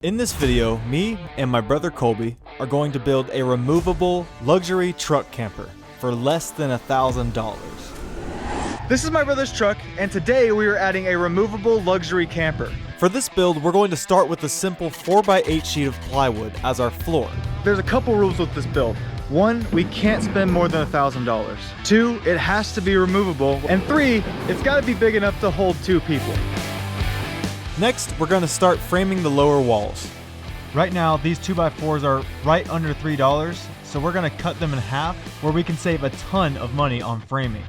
In this video, me and my brother Colby are going to build a removable luxury truck camper for less than $1,000. This is my brother's truck, and today we are adding a removable luxury camper. For this build, we're going to start with a simple 4x8 sheet of plywood as our floor. There's a couple rules with this build. 1, we can't spend more than $1,000. 2, it has to be removable. And 3, it's gotta be big enough to hold 2 people. Next, we're going to start framing the lower walls. Right now, these 2x4s are right under $3, so we're going to cut them in half where we can save a ton of money on framing.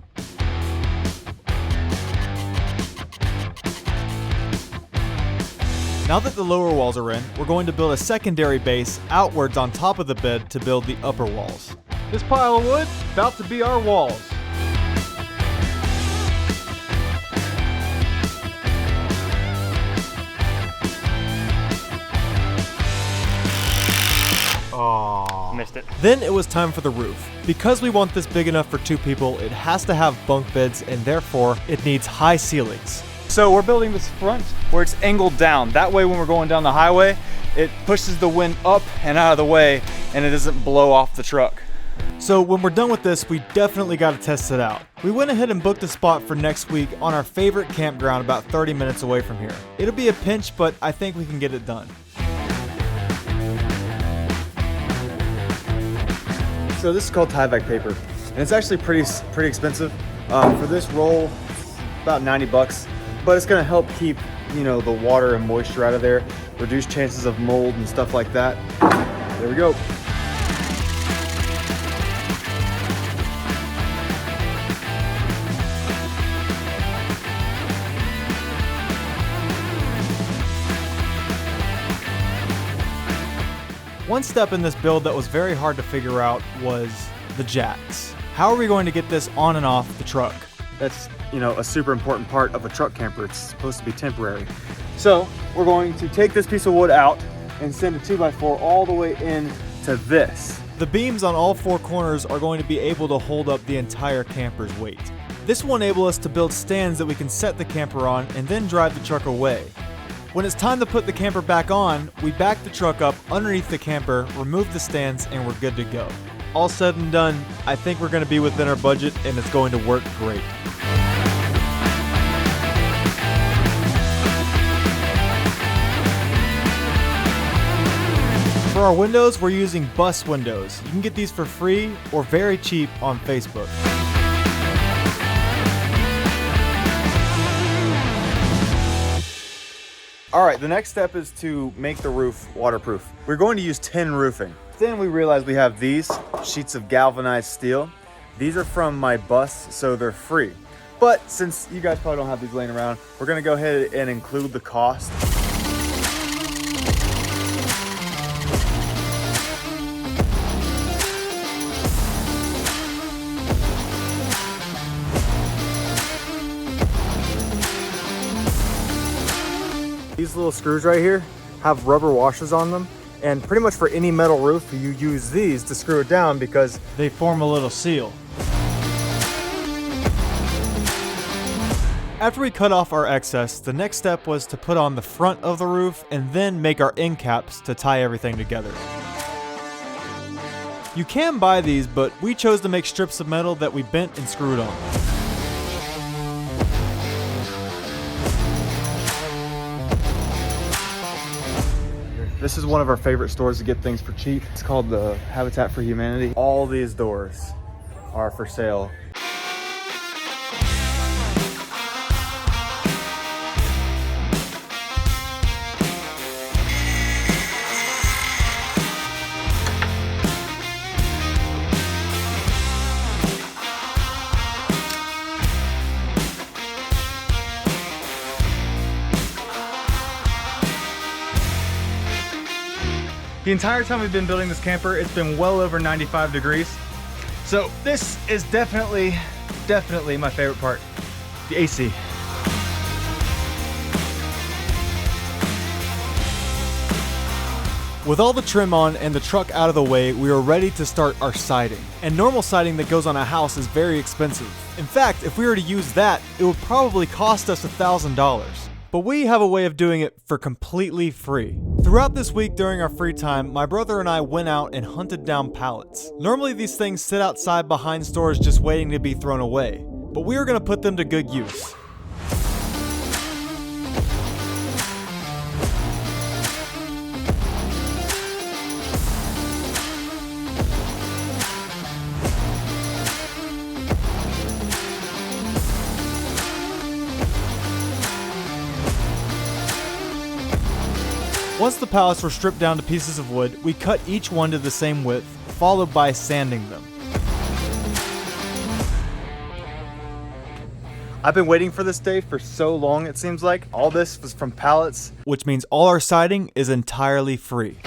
Now that the lower walls are in, we're going to build a secondary base outwards on top of the bed to build the upper walls. This pile of wood, about to be our walls. Aww. Missed it. Then it was time for the roof. Because we want this big enough for 2 people, it has to have bunk beds and therefore it needs high ceilings. So we're building this front where it's angled down. That way when we're going down the highway, it pushes the wind up and out of the way and it doesn't blow off the truck. So when we're done with this, we definitely got to test it out. We went ahead and booked a spot for next week on our favorite campground about 30 minutes away from here. It'll be a pinch, but I think we can get it done. So this is called tie-back paper, and it's actually pretty expensive. For this roll, about 90 bucks, but it's gonna help keep, the water and moisture out of there, reduce chances of mold and stuff like that. There we go. One step in this build that was very hard to figure out was the jacks. How are we going to get this on and off the truck? That's, a super important part of a truck camper. It's supposed to be temporary. So we're going to take this piece of wood out and send a 2x4 all the way in to this. The beams on all 4 corners are going to be able to hold up the entire camper's weight. This will enable us to build stands that we can set the camper on and then drive the truck away. When it's time to put the camper back on, we back the truck up underneath the camper, remove the stands, and we're good to go. All said and done, I think we're going to be within our budget and it's going to work great. For our windows, we're using bus windows. You can get these for free or very cheap on Facebook. All right, the next step is to make the roof waterproof. We're going to use tin roofing. Then we realized we have these sheets of galvanized steel. These are from my bus, so they're free. But since you guys probably don't have these laying around, we're gonna go ahead and include the cost. These little screws right here have rubber washers on them, and pretty much for any metal roof you use these to screw it down because they form a little seal. After we cut off our excess, the next step was to put on the front of the roof and then make our end caps to tie everything together. You can buy these, but we chose to make strips of metal that we bent and screwed on. This is one of our favorite stores to get things for cheap. It's called the Habitat for Humanity. All these doors are for sale. The entire time we've been building this camper, it's been well over 95 degrees. So this is definitely my favorite part, the AC. With all the trim on and the truck out of the way, we are ready to start our siding. And normal siding that goes on a house is very expensive. In fact, if we were to use that, it would probably cost us $1,000. But we have a way of doing it for completely free. Throughout this week during our free time, my brother and I went out and hunted down pallets. Normally these things sit outside behind stores just waiting to be thrown away, but we are going to put them to good use. Once the pallets were stripped down to pieces of wood, we cut each one to the same width, followed by sanding them. I've been waiting for this day for so long, it seems like. All this was from pallets. Which means all our siding is entirely free.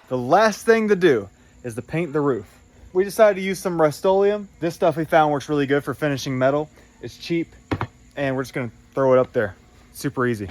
The last thing to do is to paint the roof. We decided to use some Rust-Oleum. This stuff we found works really good for finishing metal. It's cheap, and we're just gonna throw it up there. Super easy.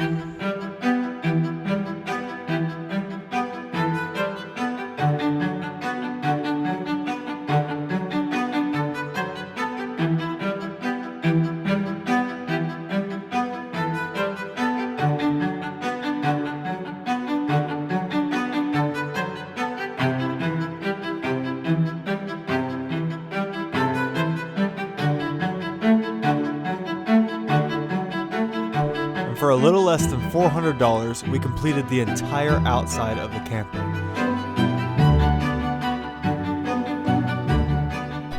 For a little less than $400, we completed the entire outside of the camper.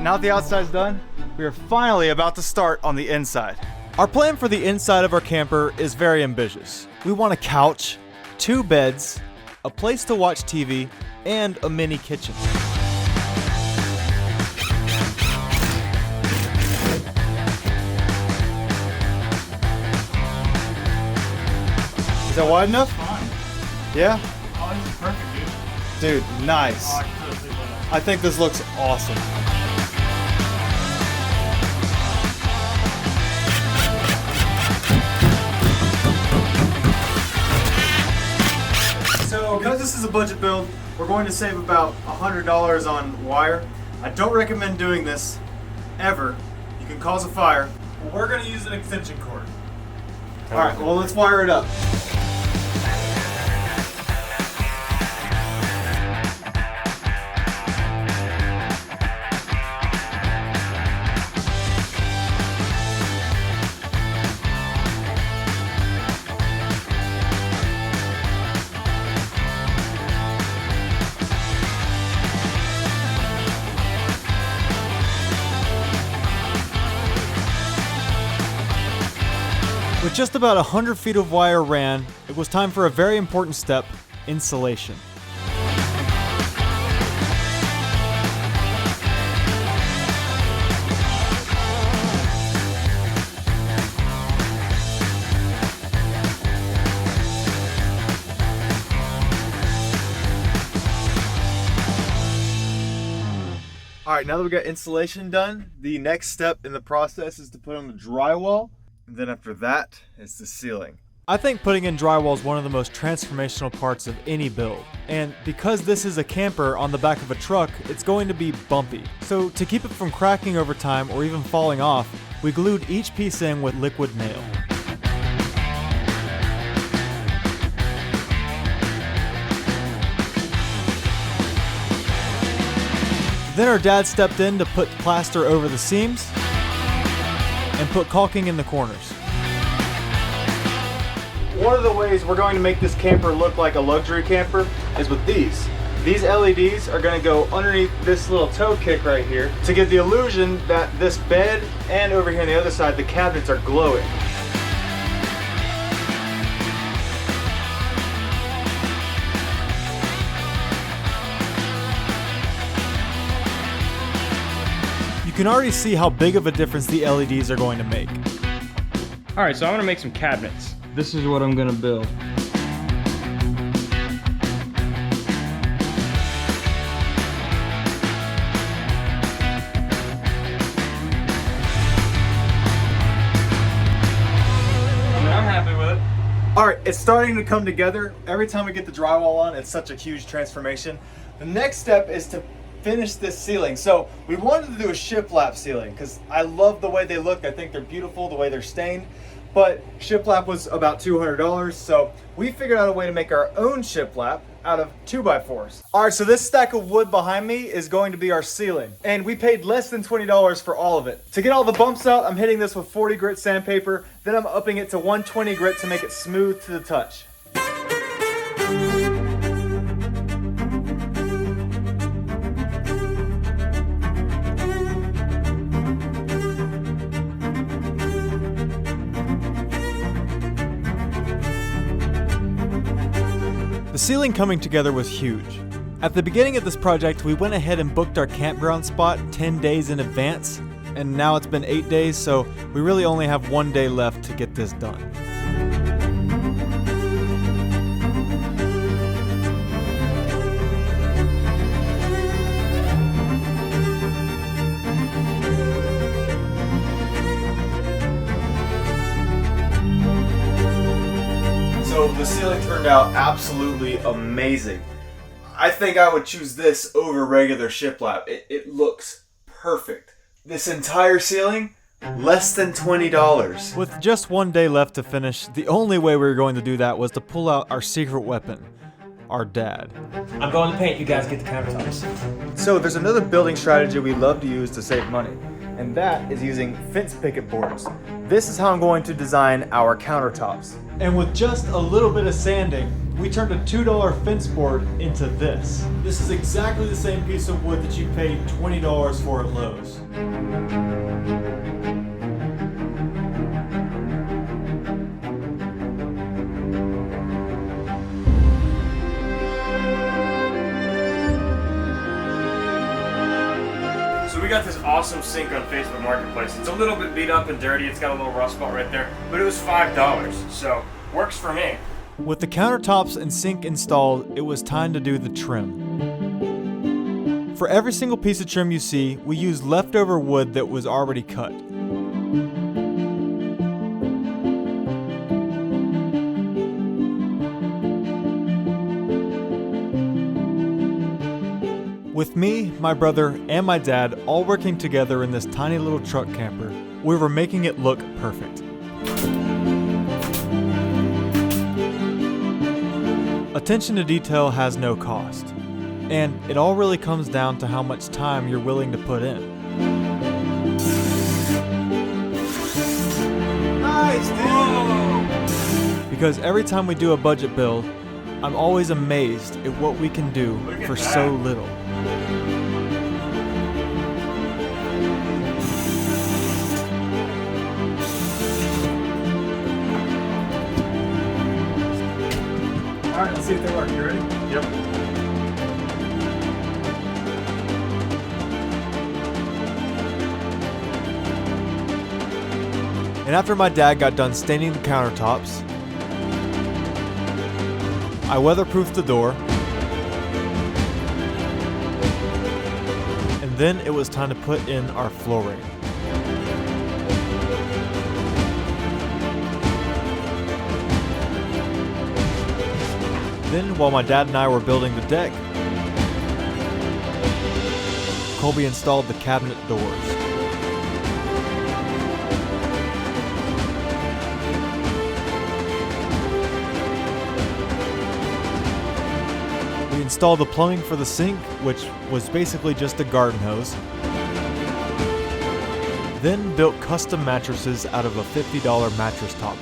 Now that the outside's done, we are finally about to start on the inside. Our plan for the inside of our camper is very ambitious. We want a couch, 2 beds, a place to watch TV, and a mini kitchen. Is that wide enough? Fine. Yeah? Oh, this is perfect, dude. Dude, nice. Oh, I can totally see that. I think this looks awesome. So, because this is a budget build, we're going to save about $100 on wire. I don't recommend doing this ever. You can cause a fire. But we're going to use an extension cord. All right, well, let's wire it up. With just about 100 feet of wire ran, it was time for a very important step, insulation. All right, now that we got insulation done, the next step in the process is to put on the drywall. And then after that, it's the ceiling. I think putting in drywall is one of the most transformational parts of any build. And because this is a camper on the back of a truck, it's going to be bumpy. So to keep it from cracking over time or even falling off, we glued each piece in with liquid nail. Then our dad stepped in to put plaster over the seams and put caulking in the corners. One of the ways we're going to make this camper look like a luxury camper is with these. These LEDs are going to go underneath this little toe kick right here to give the illusion that this bed and over here on the other side, the cabinets are glowing. You can already see how big of a difference the LEDs are going to make. All right, so I'm gonna make some cabinets. This is what I'm gonna build. I'm happy with it. All right, it's starting to come together. Every time we get the drywall on, it's such a huge transformation. The next step is to finish this ceiling. So we wanted to do a shiplap ceiling because I love the way they look. I think they're beautiful, the way they're stained. But shiplap was about $200, so we figured out a way to make our own shiplap out of 2x4s. All right, so this stack of wood behind me is going to be our ceiling, and we paid less than $20 for all of it. To get all the bumps out, I'm hitting this with 40 grit sandpaper, then I'm upping it to 120 grit to make it smooth to the touch. The ceiling coming together was huge. At the beginning of this project, we went ahead and booked our campground spot 10 days in advance, and now it's been 8 days, so we really only have 1 day left to get this done. So the ceiling turned out absolutely amazing. I think I would choose this over regular shiplap. It looks perfect. This entire ceiling, less than $20. With just 1 day left to finish, the only way we were going to do that was to pull out our secret weapon, our dad. I'm going to paint, you guys get the countertops. So there's another building strategy we love to use to save money, and that is using fence picket boards. This is how I'm going to design our countertops. And with just a little bit of sanding, we turned a $2 fence board into this. This is exactly the same piece of wood that you paid $20 for at Lowe's. So we got this awesome sink on Facebook Marketplace. It's a little bit beat up and dirty. It's got a little rust spot right there, but it was $5, so works for me. With the countertops and sink installed, it was time to do the trim. For every single piece of trim you see, we used leftover wood that was already cut. With me, my brother, and my dad all working together in this tiny little truck camper, we were making it look perfect. Attention to detail has no cost, and it all really comes down to how much time you're willing to put in. Nice, dude! Because every time we do a budget build, I'm always amazed at what we can do for so little. All right, let's see if they work. You ready? Yep. And after my dad got done staining the countertops, I weatherproofed the door, and then it was time to put in our flooring. Then, while my dad and I were building the deck, Colby installed the cabinet doors. We installed the plumbing for the sink, which was basically just a garden hose. Then built custom mattresses out of a $50 mattress topper.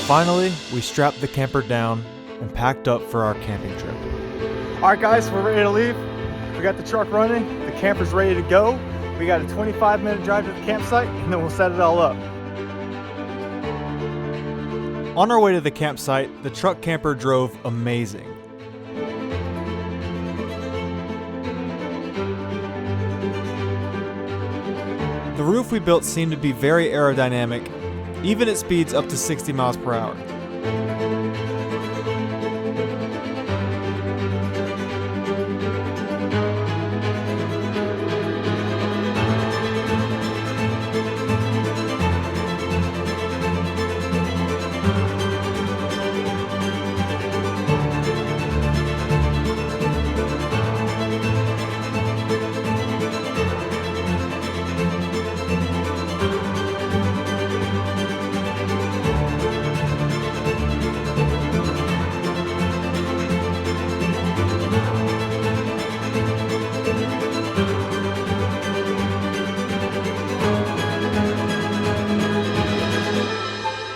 Finally, we strapped the camper down and packed up for our camping trip. All right, guys, we're ready to leave. We got the truck running, the camper's ready to go. We got a 25-minute drive to the campsite, and then we'll set it all up. On our way to the campsite, the truck camper drove amazing. The roof we built seemed to be very aerodynamic, even at speeds up to 60 miles per hour.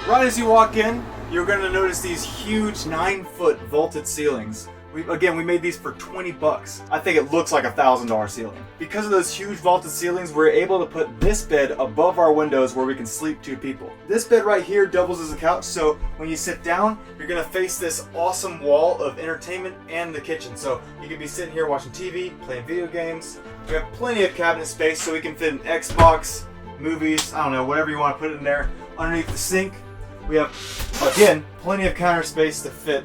Right as you walk in, you're going to notice these huge 9-foot vaulted ceilings. We made these for 20 bucks. I think it looks like a $1,000 ceiling. Because of those huge vaulted ceilings, we're able to put this bed above our windows where we can sleep 2 people. This bed right here doubles as a couch, so when you sit down, you're going to face this awesome wall of entertainment and the kitchen. So you can be sitting here watching TV, playing video games. We have plenty of cabinet space so we can fit an Xbox, movies, I don't know, whatever you want to put in there. Underneath the sink, we have, again, plenty of counter space to fit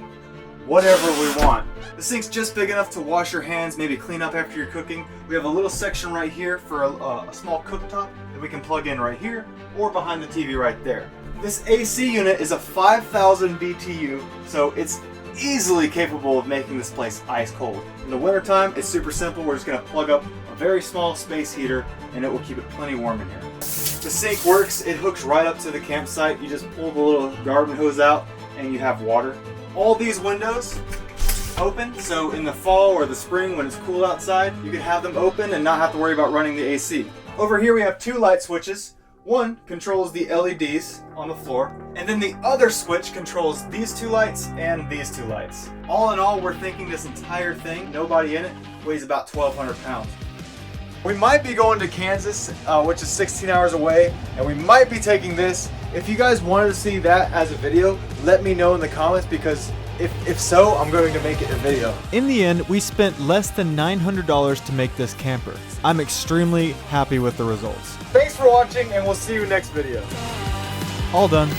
whatever we want. The sink's just big enough to wash your hands, maybe clean up after you're cooking. We have a little section right here for a small cooktop that we can plug in right here or behind the TV right there. This AC unit is a 5,000 BTU, so it's easily capable of making this place ice cold. In the wintertime, it's super simple. We're just going to plug up a very small space heater and it will keep it plenty warm in here. The sink works, it hooks right up to the campsite. You just pull the little garden hose out and you have water. All these windows open, so in the fall or the spring when it's cool outside, you can have them open and not have to worry about running the AC. Over here we have 2 light switches. One controls the LEDs on the floor, and then the other switch controls these 2 lights and these 2 lights. All in all, we're thinking this entire thing, nobody in it, weighs about 1,200 pounds. We might be going to Kansas, which is 16 hours away, and we might be taking this. If you guys wanted to see that as a video, let me know in the comments, because if so, I'm going to make it a video. In the end, we spent less than $900 to make this camper. I'm extremely happy with the results. Thanks for watching, and we'll see you next video. All done.